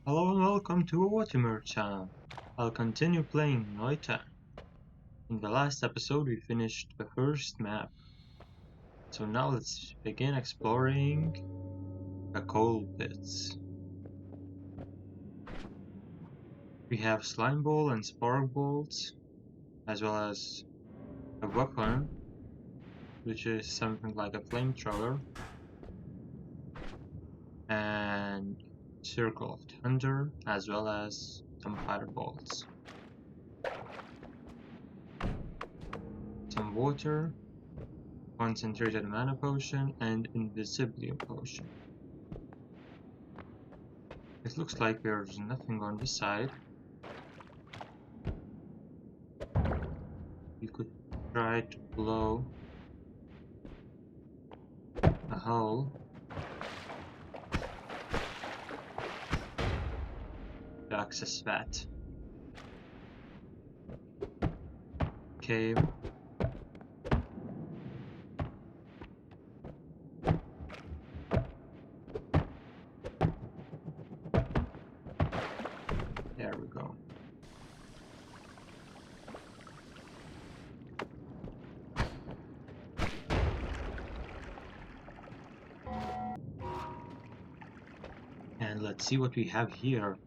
Hello and welcome to a Watermer channel. I'll continue playing Noita. In the last episode we finished the first map. So now let's begin exploring the coal pits. We have slime ball and spark bolts, as well as a weapon, which is something like a flamethrower, and circle of thunder, as well as some fireballs. Some water, concentrated mana potion, and invisibility potion. It looks like there's nothing on this side. You could try to blow a hole to access that cave. There we go. And let's see what we have here.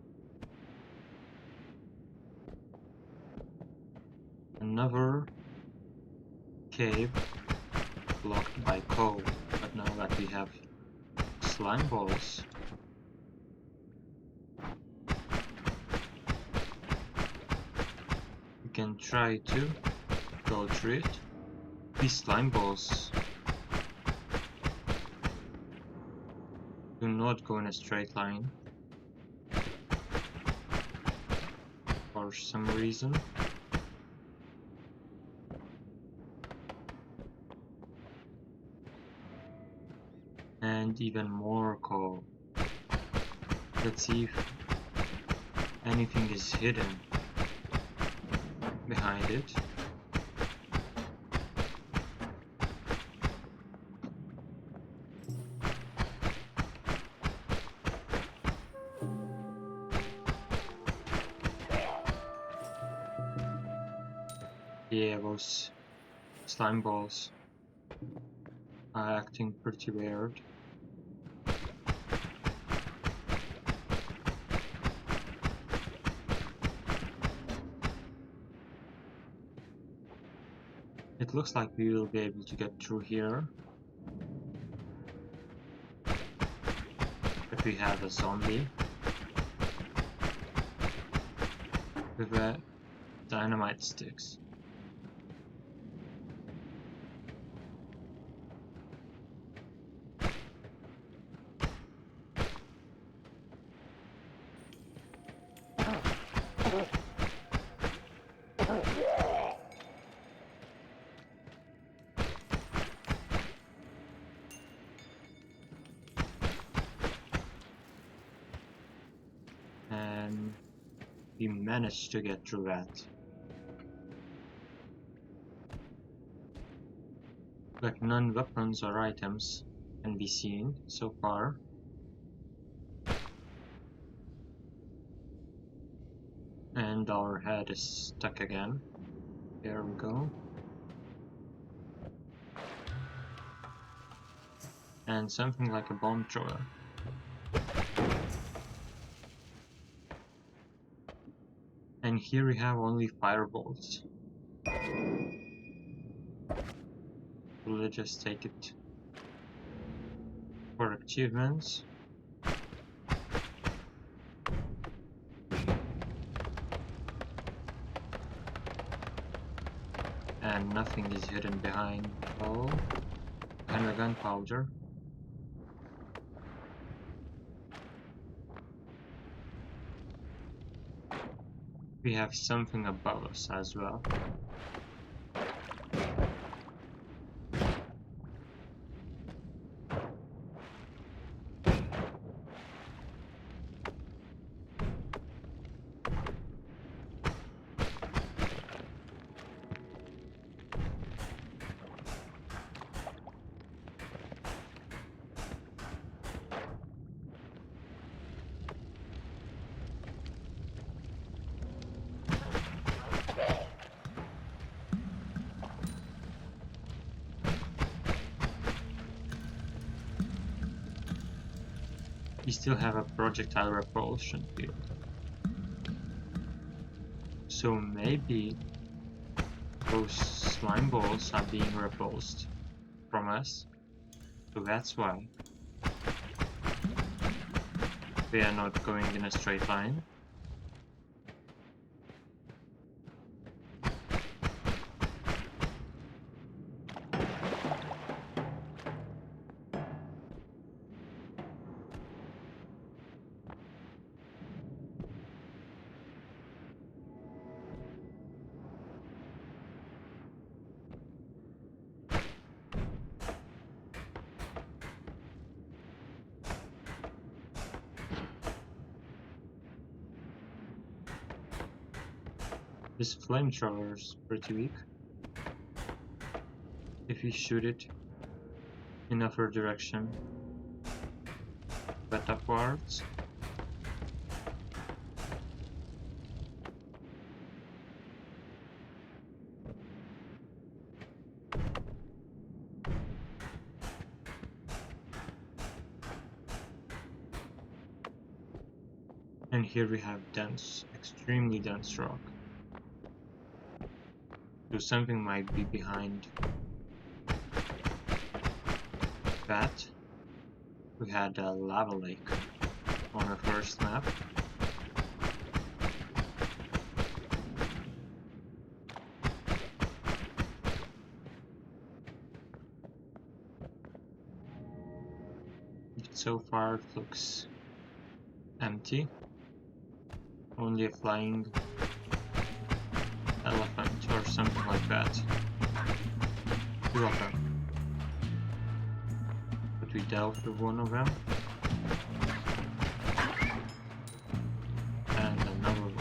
Another cave blocked by coal, but now that we have slime balls, we can try to go through it. These slime balls do not go in a straight line for some reason. And even more coal. Let's see if anything is hidden behind it. Yeah, those slime balls are acting pretty weird. It looks like we will be able to get through here. But we have a zombie with dynamite sticks. And we managed to get through that. But none weapons or items can be seen so far. And our head is stuck again. There we go. And something like a bomb thrower. And here we have only fireballs. We'll just take it for achievements. And nothing is hidden behind. Oh, and a gunpowder. We have something above us as well. we still have a projectile repulsion field. So maybe those slime balls are being repulsed from us. So that's why we are not going in a straight line. This flamethrower is pretty weak. If we shoot it in upward direction, but upwards, and here we have dense, extremely dense rock. So something might be behind that. We had a lava lake on our first map. So far it looks empty. Only a flying elephant or something like that. Two of them. But we dealt with one of them. And another one.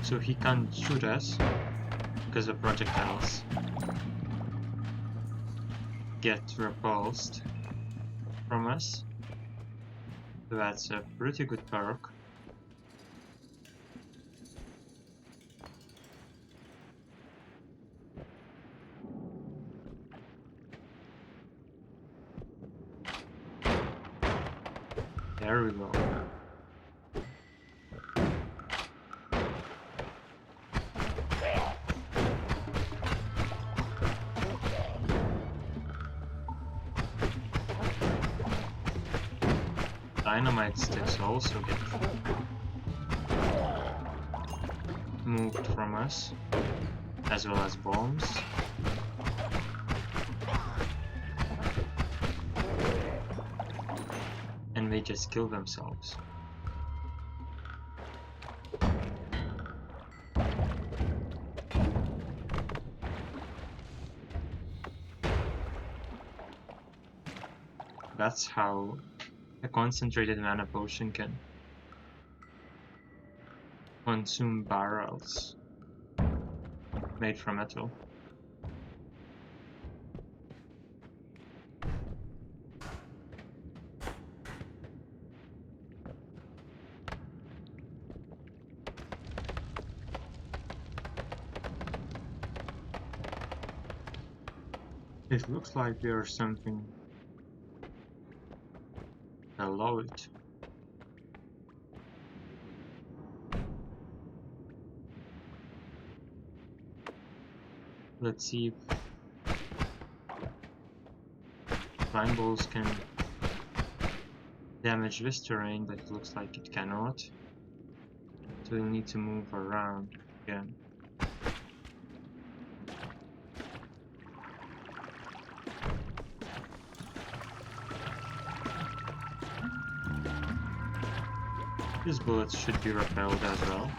So he can't shoot us because the projectiles get repulsed from us. So that's a pretty good perk. There we go. Dynamite sticks also get moved from us, as well as bombs. And they just kill themselves. That's how a concentrated mana potion can consume barrels made from metal. It looks like there's something below it. Let's see if slime balls can damage this terrain, but it looks like it cannot. So we'll need to move around again. These bullets should be repelled as well.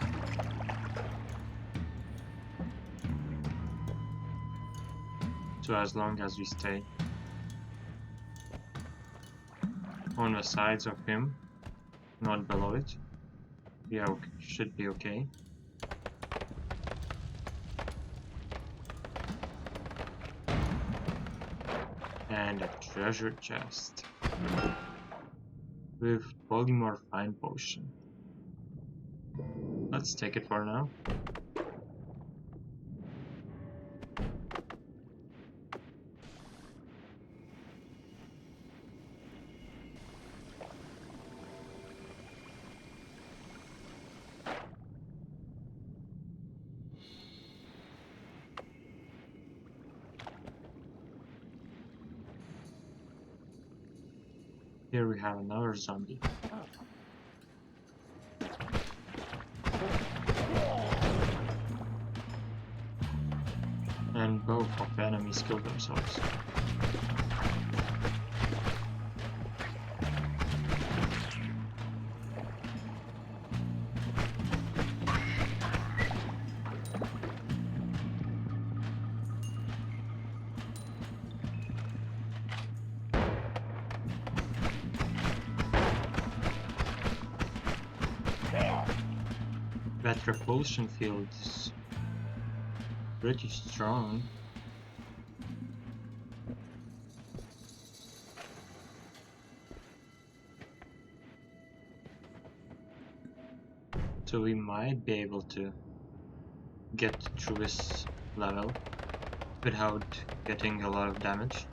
So as long as we stay on the sides of him, not below it, we should be okay. And a treasure chest with polymorph fine potion. Let's take it for now. Here we have another zombie. And both of the enemies kill themselves. That repulsion field is pretty strong. So we might be able to get through this level without getting a lot of damage.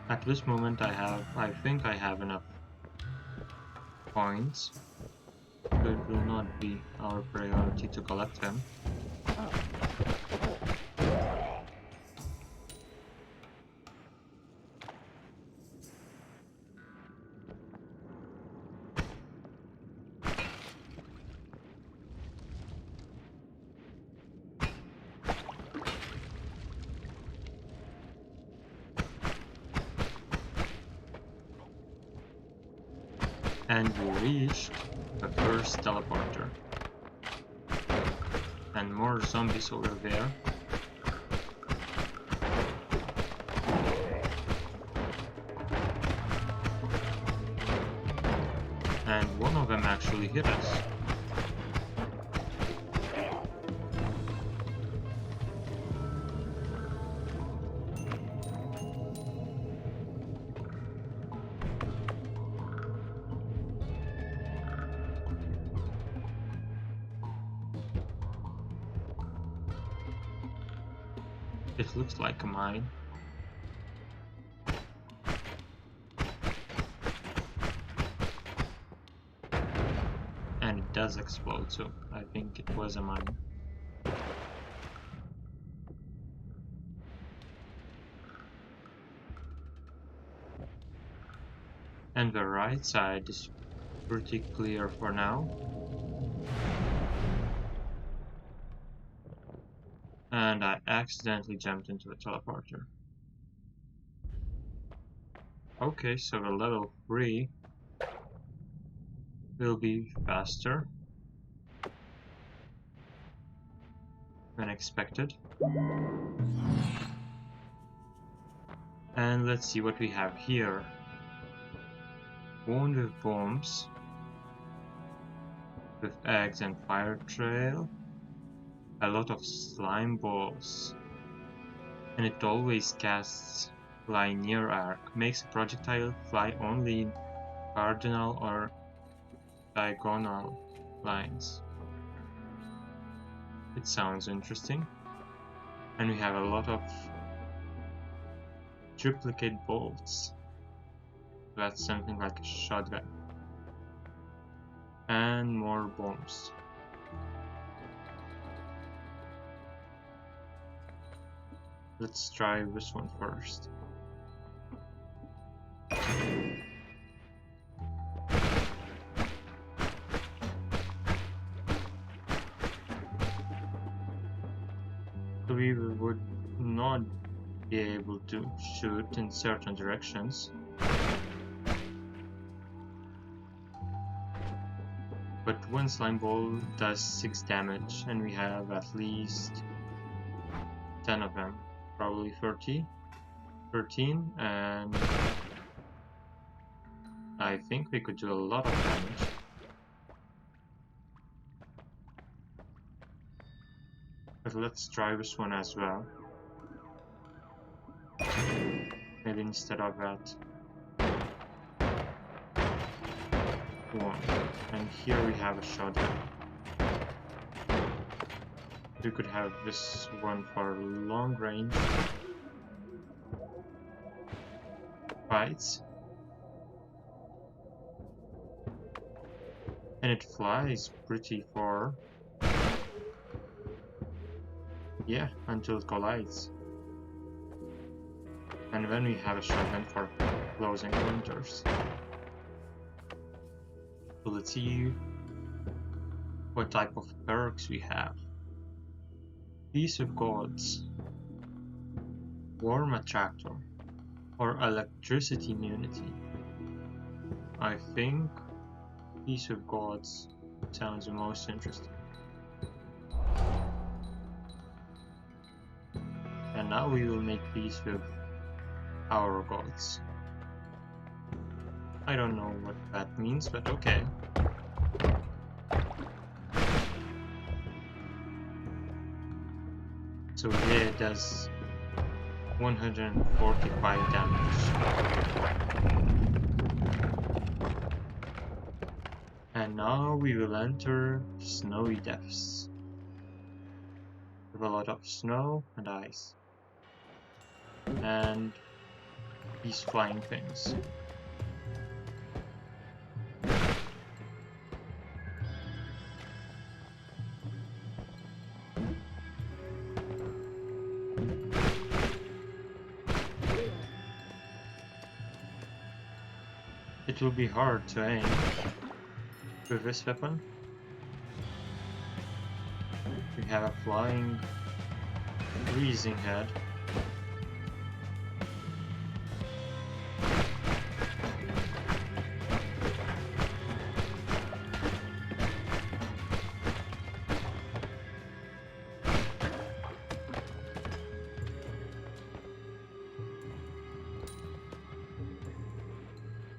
At this moment I think I have enough points, but it will not be our priority to collect them. And we reached the first teleporter. And more zombies over there. And one of them actually hit us. It looks like a mine. And it does explode, so I think it was a mine. And the right side is pretty clear for now. And I accidentally jumped into a teleporter. Okay, so the level 3 will be faster than expected. And let's see what we have here. One with bombs, with eggs and fire trail, a lot of slime balls, and it always casts linear arc, makes a projectile fly only in cardinal or diagonal lines. It sounds interesting. And we have a lot of triplicate bolts. That's something like a shotgun. And more bombs. Let's try this one first. We would not be able to shoot in certain directions. but one slime ball does 6 damage, and we have at least 10 of them, probably 13, and I think we could do a lot of damage. But let's try this one as well. Maybe instead of that one. And here we have a shotgun. We could have this one for long range fights. And it flies pretty far. Yeah, until it collides. And then we have a shotgun for close encounters. So let's see what type of perks we have. Peace of Gods, Warm Attractor, or Electricity Immunity. I think Peace of Gods sounds the most interesting. And now we will make peace with our gods. I don't know what that means, but okay. So yeah, it does 145 damage. And now we will enter Snowy Depths. With a lot of snow and ice. And these flying things. It will be hard to aim with this weapon. We have a flying, freezing head.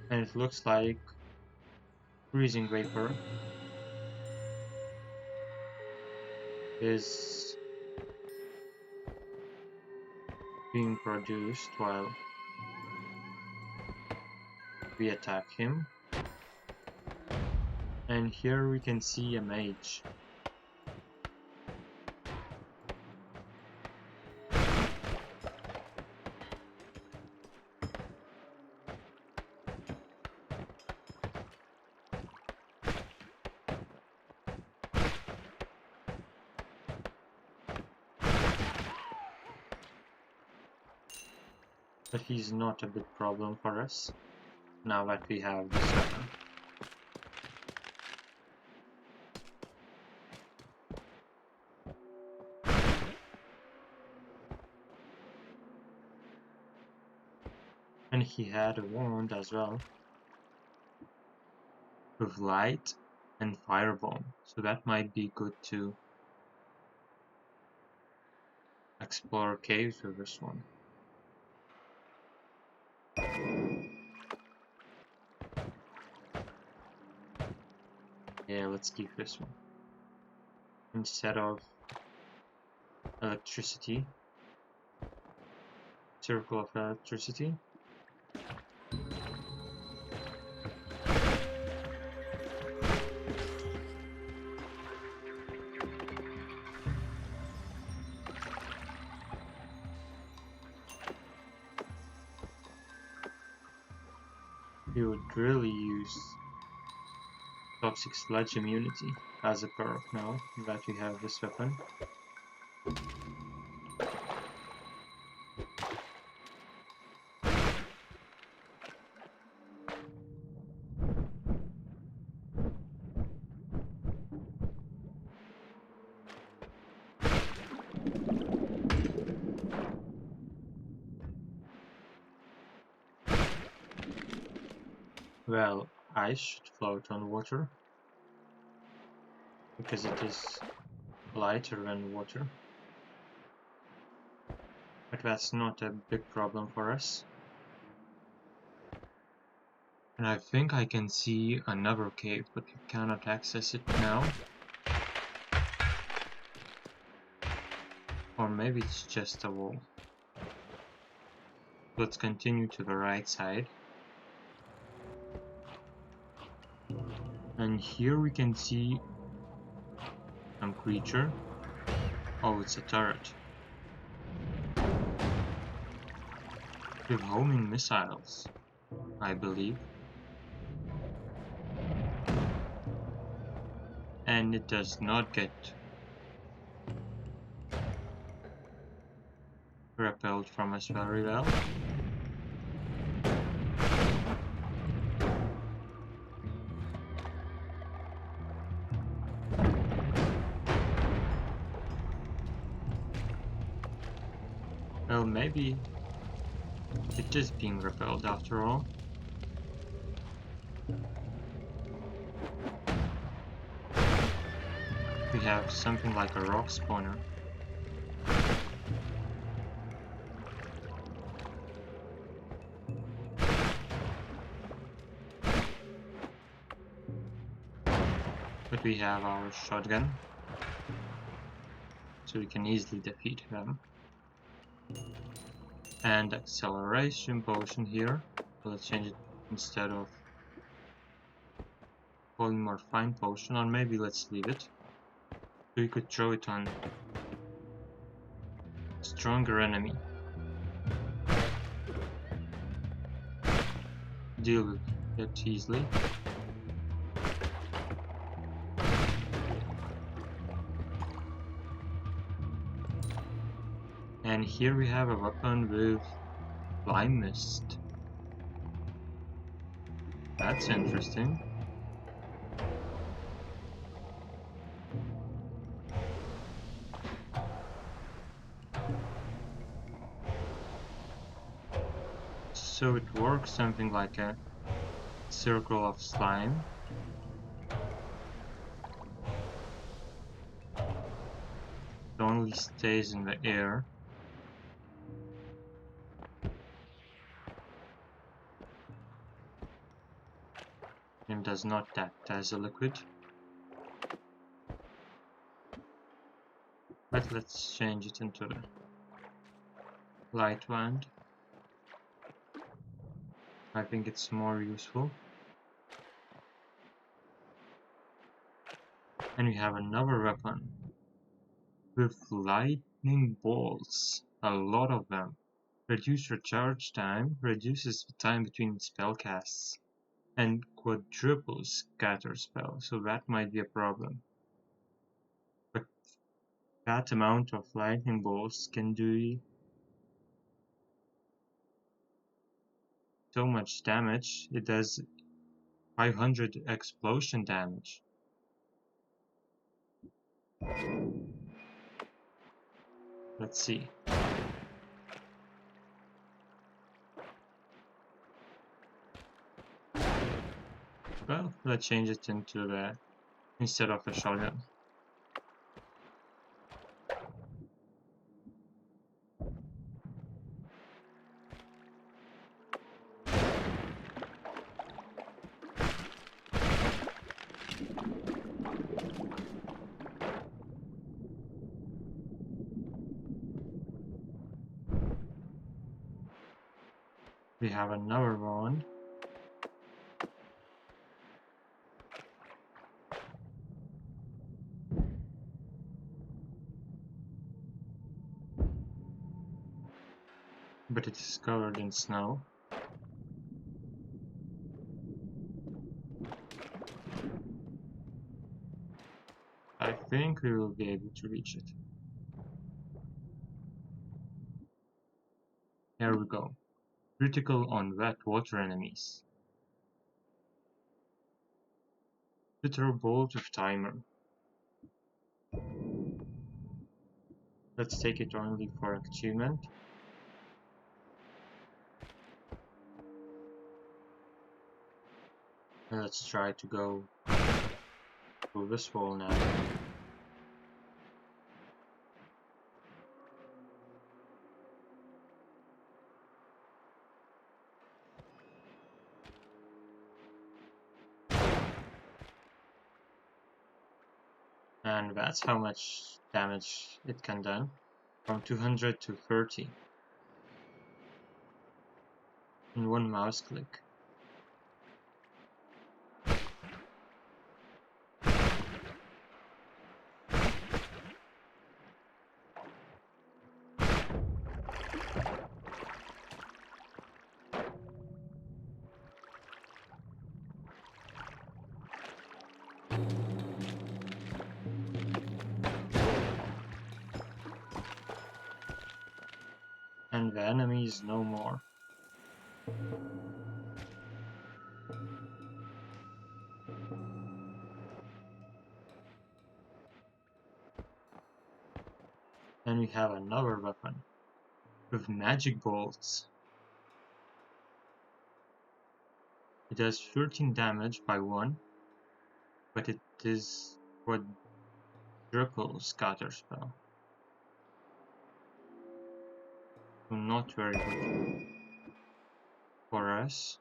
And it looks like freezing vapor is being produced while we attack him. And here we can see a mage. But he's not a big problem for us, now that we have this weapon. And he had a wand as well, with light and fireball, so that might be good to explore caves with this one. Yeah, let's keep this one. Instead of electricity, circle of electricity. We would really use toxic sludge immunity as a perk now that we have this weapon. Well, ice should float on water. because it is lighter than water. But that's not a big problem for us. And I think I can see another cave, but we cannot access it now. Or maybe it's just a wall. Let's continue to the right side. And here we can see some creature. Oh, it's a turret. With homing missiles, I believe. And it does not get repelled from us very well. Well, maybe it is being repelled after all. We have something like a rock spawner. But we have our shotgun, so we can easily defeat them. And acceleration potion here. So let's change it instead of polymorph fine potion, or maybe let's leave it. So we could throw it on a stronger enemy. Deal with it easily. And here we have a weapon with Lime Mist. That's interesting. So it works something like a circle of slime. It only stays in the air. And does not act as a liquid. But let's change it into the light wand. I think it's more useful. And we have another weapon with lightning bolts, a lot of them. Reduce recharge time, reduces the time between spell casts, and quadruples scatter spell, so that might be a problem. But that amount of lightning bolts can do so much damage. It does 500 explosion damage. Let's see. Well, let's change it into the instead of a shotgun. We have another one. But it is covered in snow. I think we will be able to reach it. Here we go. Critical on wet water enemies. Bitter bolt of timer. Let's take it only for achievement. And let's try to go through this wall now. And that's how much damage it can do. From 200 to 30. In one mouse click. And the enemy is no more. Then we have another weapon with magic bolts. It does 13 damage by 1, but it is quadruple scatter spell. So not very good for us.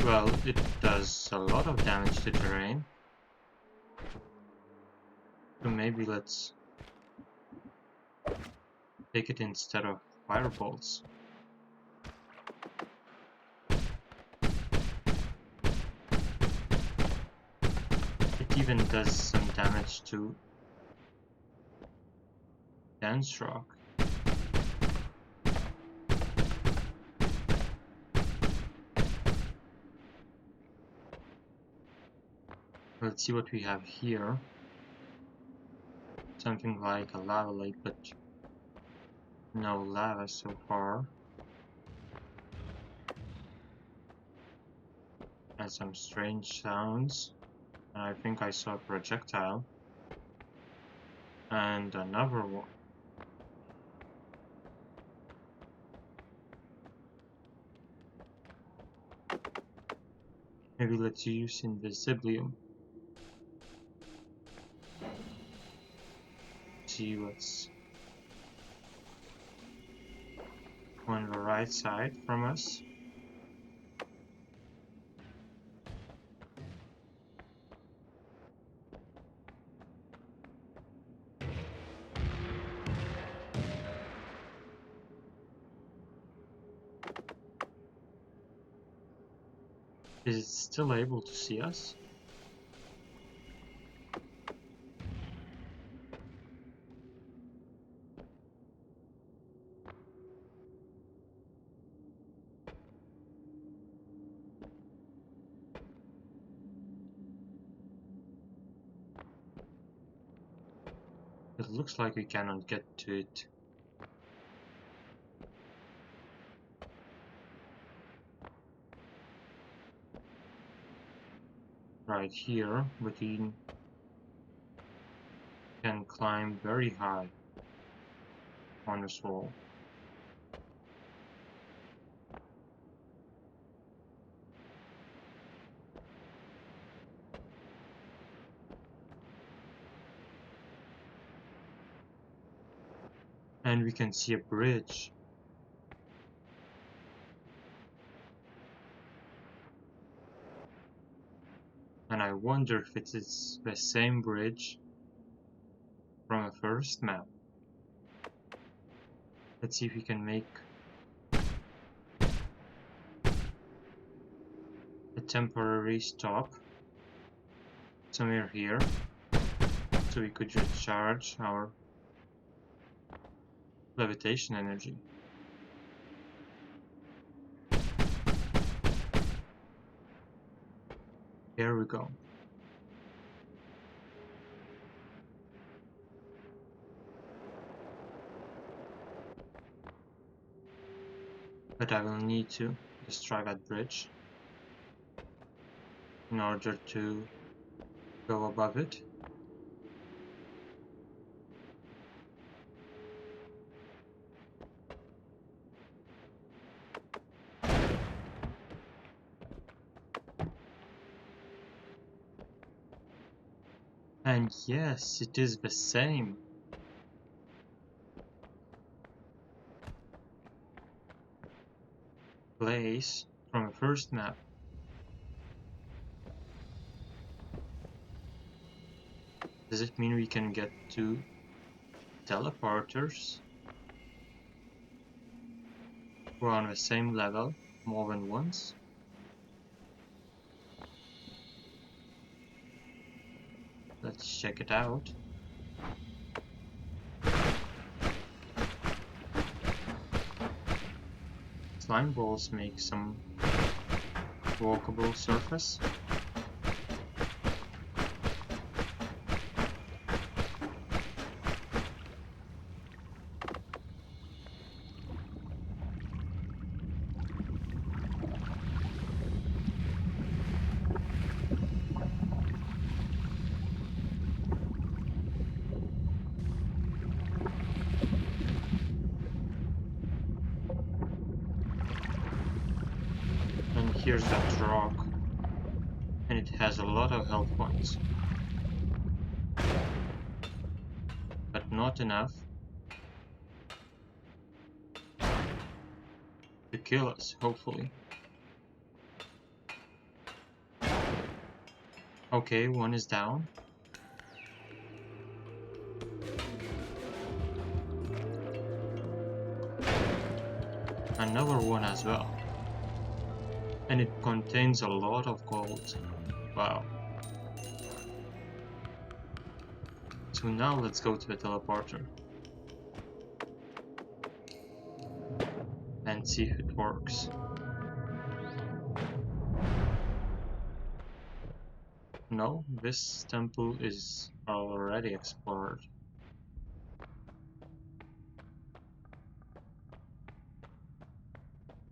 Well, it does a lot of damage to terrain. So maybe let's take it instead of firebolts. It even does some damage to dense rock. Let's see what we have here. Something like a lava lake, but no lava so far. And some strange sounds. And I think I saw a projectile. And another one. Maybe let's use Invisibilium. See what's on the right side from us. Is it still able to see us? It looks like we cannot get to it. Right here, but we can climb very high on this wall. And we can see a bridge. And I wonder if it is the same bridge from the first map. Let's see if we can make a temporary stop somewhere here, so we could recharge our levitation energy. Here we go. but I will need to destroy that bridge in order to go above it. And yes, it is the same. Place from the first map. Does it mean we can get 2 teleporters who are on the same level more than once? Let's check it out. Slime balls make some walkable surface. And here's that rock, and it has a lot of health points, but not enough to kill us, hopefully. Okay, one is down. Another one as well. And it contains a lot of gold. Wow. So now let's go to the teleporter and see if it works. No, this temple is already explored.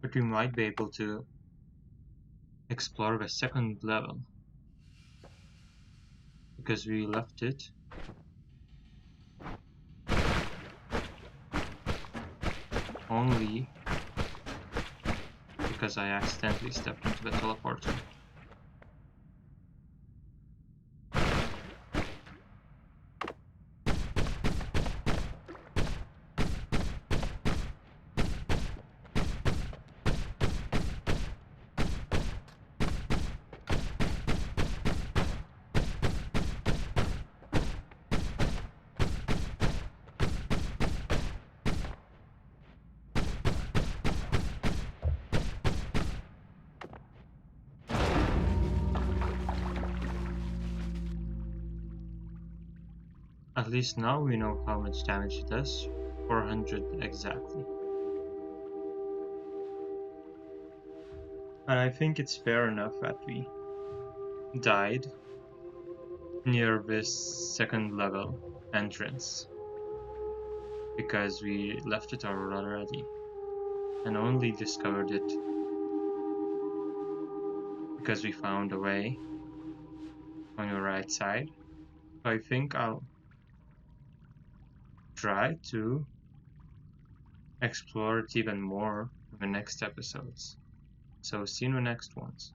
But we might be able to explore the second level, because we left it only because I accidentally stepped into the teleporter. At least now we know how much damage it does. 400 exactly. And I think it's fair enough that we died near this second level entrance, because we left it already and only discovered it because we found a way on your right side. I think I'll try to explore it even more in the next episodes. So see you in the next ones.